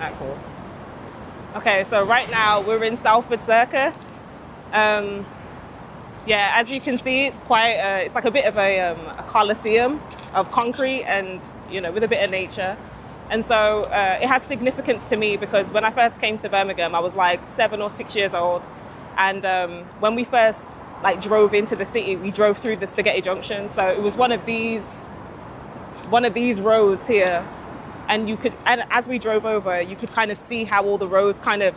Alright, cool. Okay, so right now we're in Salford Circus. Yeah, as you can see, it's quite, it's like a bit of a coliseum of concrete and, you know, with a bit of nature. And so it has significance to me because when I first came to Birmingham, I was like 7 or 6 years old. And when we first like drove into the city, we drove through the Spaghetti Junction. So it was one of these roads here. And as we drove over, you could kind of see how all the roads kind of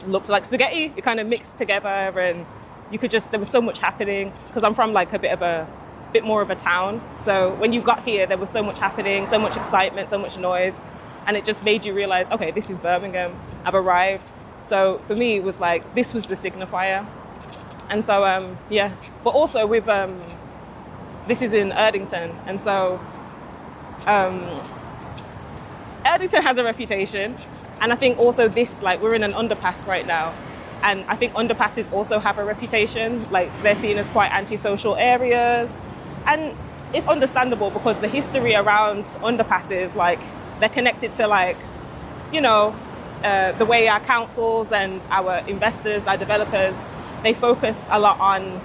looked like spaghetti. It kind of mixed together, and there was so much happening because I'm from like a bit more of a town. So when you got here, there was so much happening, so much excitement, so much noise. And it just made you realize, okay, this is Birmingham. I've arrived. So for me, it was like, this was the signifier. And so, yeah, but also with, this is in Erdington. And so, Erdington has a reputation, and I think also we're in an underpass right now, and I think underpasses also have a reputation, like they're seen as quite antisocial areas, and it's understandable because the history around underpasses, like they're connected to like, you know, the way our councils and our investors, our developers, they focus a lot on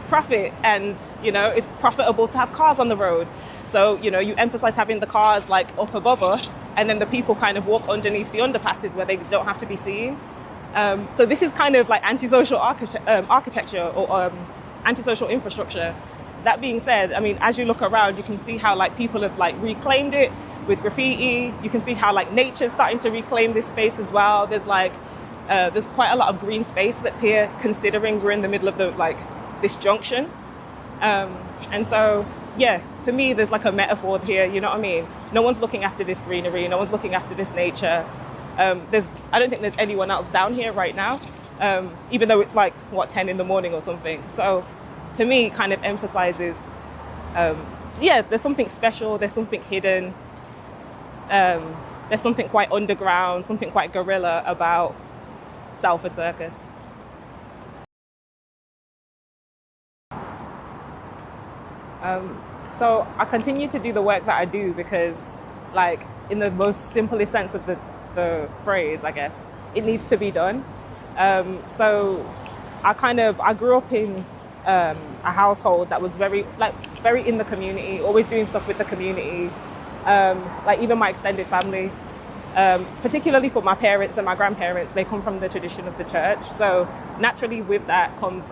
profit, and you know, it's profitable to have cars on the road. So, you know, you emphasize having the cars like up above us, and then the people kind of walk underneath the underpasses where they don't have to be seen. So this is kind of like antisocial architecture or antisocial infrastructure. That being said, I mean, as you look around, you can see how like people have like reclaimed it with graffiti. You can see how like nature's starting to reclaim this space as well. There's like, there's quite a lot of green space that's here, considering we're in the middle of this junction. And so, yeah, for me, there's like a metaphor here, you know what I mean? No one's looking after this greenery, no one's looking after this nature. I don't think there's anyone else down here right now, even though it's like, 10 in the morning or something. So to me, it kind of emphasizes, yeah, there's something special, there's something hidden, there's something quite underground, something quite guerrilla about Salford Circus. So I continue to do the work that I do because, like, in the most simplest sense of the phrase, I guess, it needs to be done. So I grew up in a household that was very in the community, always doing stuff with the community, like even my extended family, particularly for my parents and my grandparents, they come from the tradition of the church. So naturally with that comes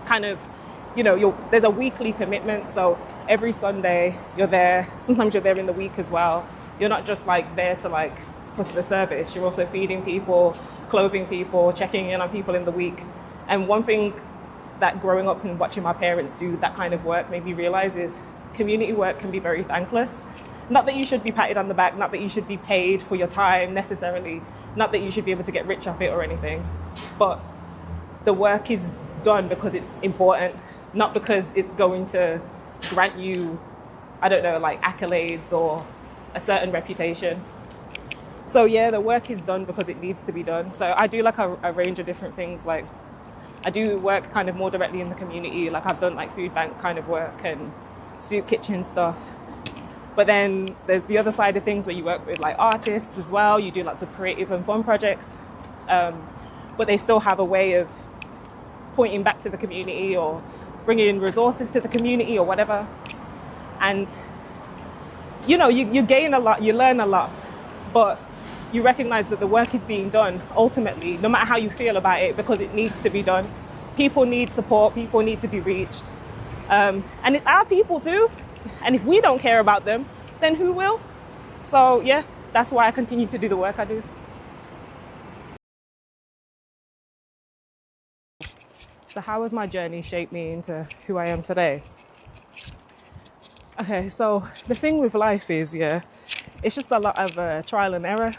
kind of, you know, there's a weekly commitment. So every Sunday you're there. Sometimes you're there in the week as well. You're not just like there to like put the service. You're also feeding people, clothing people, checking in on people in the week. And one thing that growing up and watching my parents do that kind of work made me realize is community work can be very thankless. Not that you should be patted on the back, not that you should be paid for your time necessarily, not that you should be able to get rich off it or anything, but the work is done because it's important, not because it's going to grant you, I don't know, like accolades or a certain reputation. So yeah, the work is done because it needs to be done. So I do like a range of different things. Like I do work kind of more directly in the community. Like I've done like food bank kind of work and soup kitchen stuff. But then there's the other side of things where you work with like artists as well. You do lots of creative and fun projects. But they still have a way of pointing back to the community or bringing resources to the community or whatever. And, you know, you gain a lot, you learn a lot, but you recognize that the work is being done ultimately, no matter how you feel about it, because it needs to be done. People need support, people need to be reached. And it's our people too. And if we don't care about them, then who will? So yeah, that's why I continue to do the work I do. So how has my journey shaped me into who I am today? Okay, so the thing with life is, yeah, it's just a lot of trial and error.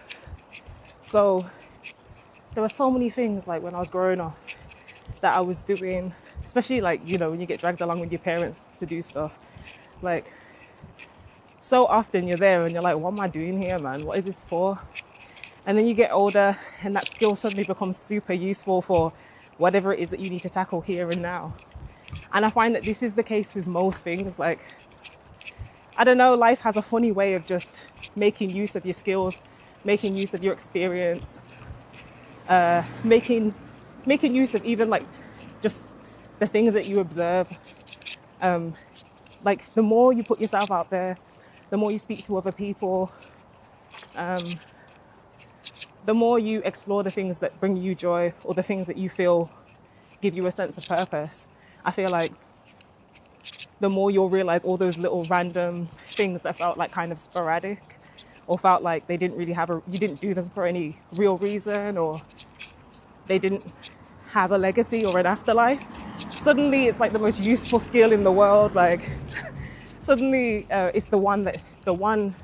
So there were so many things like when I was growing up that I was doing, especially like, you know, when you get dragged along with your parents to do stuff. Like, so often you're there and you're like, what am I doing here, man? What is this for? And then you get older and that skill suddenly becomes super useful for whatever it is that you need to tackle here and now. And I find that this is the case with most things. Like, I don't know, life has a funny way of just making use of your skills, making use of your experience, making use of even like just the things that you observe. Like the more you put yourself out there, the more you speak to other people, the more you explore the things that bring you joy or the things that you feel give you a sense of purpose. I feel like the more you'll realize all those little random things that felt like kind of sporadic or felt like they didn't really you didn't do them for any real reason, or they didn't have a legacy or an afterlife. Suddenly it's like the most useful skill in the world. Like suddenly it's the one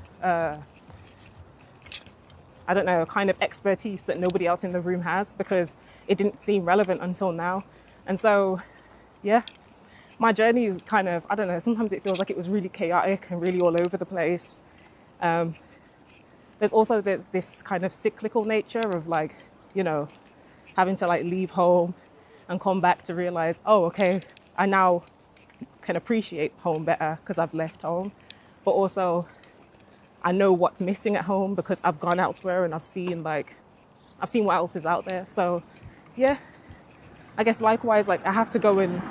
I don't know, kind of expertise that nobody else in the room has, because it didn't seem relevant until now. And so, yeah, my journey is kind of, I don't know, sometimes it feels like it was really chaotic and really all over the place. There's also this kind of cyclical nature of like, you know, having to like leave home and come back to realize, oh, okay, I now can appreciate home better because I've left home. But also, I know what's missing at home because I've gone elsewhere and I've seen what else is out there. So yeah, I guess likewise, like I have to go in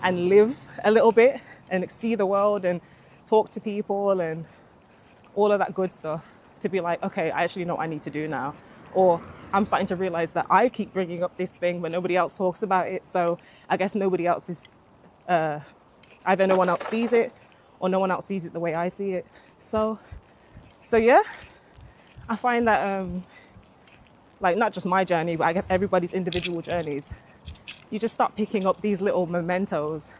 and live a little bit and see the world and talk to people and all of that good stuff to be like, okay, I actually know what I need to do now. Or I'm starting to realize that I keep bringing up this thing when nobody else talks about it. So I guess nobody else is, either no one else sees it or no one else sees it the way I see it. So yeah, I find that like not just my journey, but I guess everybody's individual journeys, you just start picking up these little mementos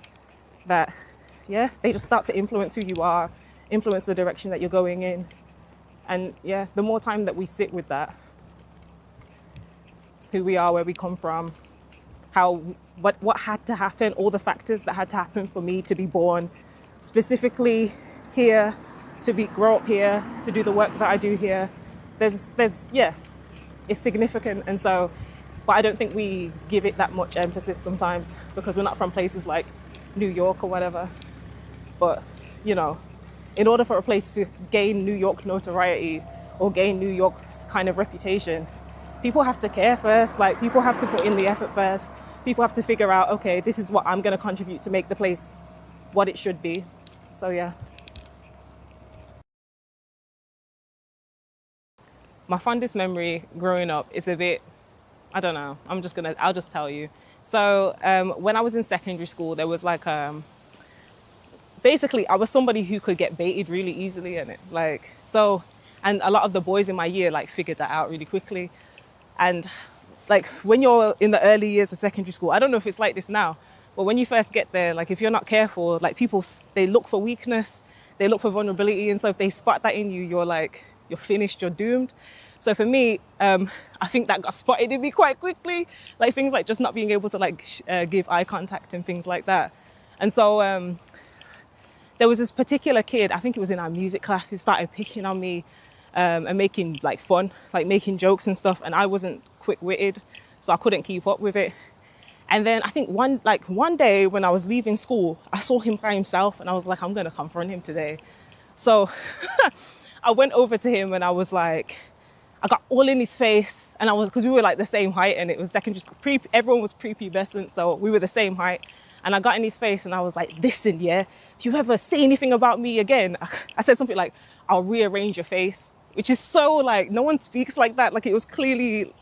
that, yeah, they just start to influence who you are, influence the direction that you're going in. And yeah, the more time that we sit with that, who we are, where we come from, what had to happen, all the factors that had to happen for me to be born specifically here, to grow up here, to do the work that I do here, there's yeah, it's significant. And so, but I don't think we give it that much emphasis sometimes because we're not from places like New York or whatever. But, you know, in order for a place to gain New York notoriety or gain New York's kind of reputation, people have to care first. Like, people have to put in the effort first. People have to figure out, okay, this is what I'm going to contribute to make the place what it should be. So, yeah. My fondest memory growing up is a bit, I don't know, I'll just tell you. So when I was in secondary school, there was like, basically I was somebody who could get baited really easily in it. Like, so, and a lot of the boys in my year like figured that out really quickly. And like when you're in the early years of secondary school, I don't know if it's like this now, but when you first get there, like if you're not careful, like people, they look for weakness, they look for vulnerability. And so if they spot that in you, you're finished, you're doomed. So for me, I think that got spotted in me quite quickly, like things like just not being able to like give eye contact and things like that. And so there was this particular kid, I think it was in our music class, who started picking on me and making like fun, like making jokes and stuff. And I wasn't quick-witted, so I couldn't keep up with it. And then I think one day when I was leaving school, I saw him by himself and I was like, I'm going to confront him today. So I went over to him and I was like, I got all in his face, and because we were like the same height, and it was secondary school, everyone was prepubescent, so we were the same height. And I got in his face and I was like, listen, yeah, if you ever say anything about me again, I said something like, I'll rearrange your face, which is so like, no one speaks like that. Like it was clearly,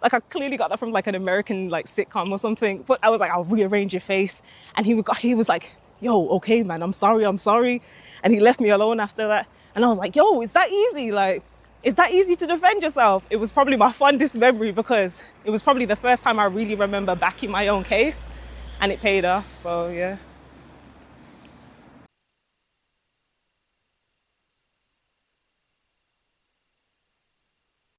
like I clearly got that from like an American like sitcom or something, but I was like, I'll rearrange your face. And he was like, yo, okay, man, I'm sorry. And he left me alone after that. And I was like, yo, is that easy? Like, is that easy to defend yourself? It was probably my fondest memory because it was probably the first time I really remember backing my own case, and it paid off. So yeah.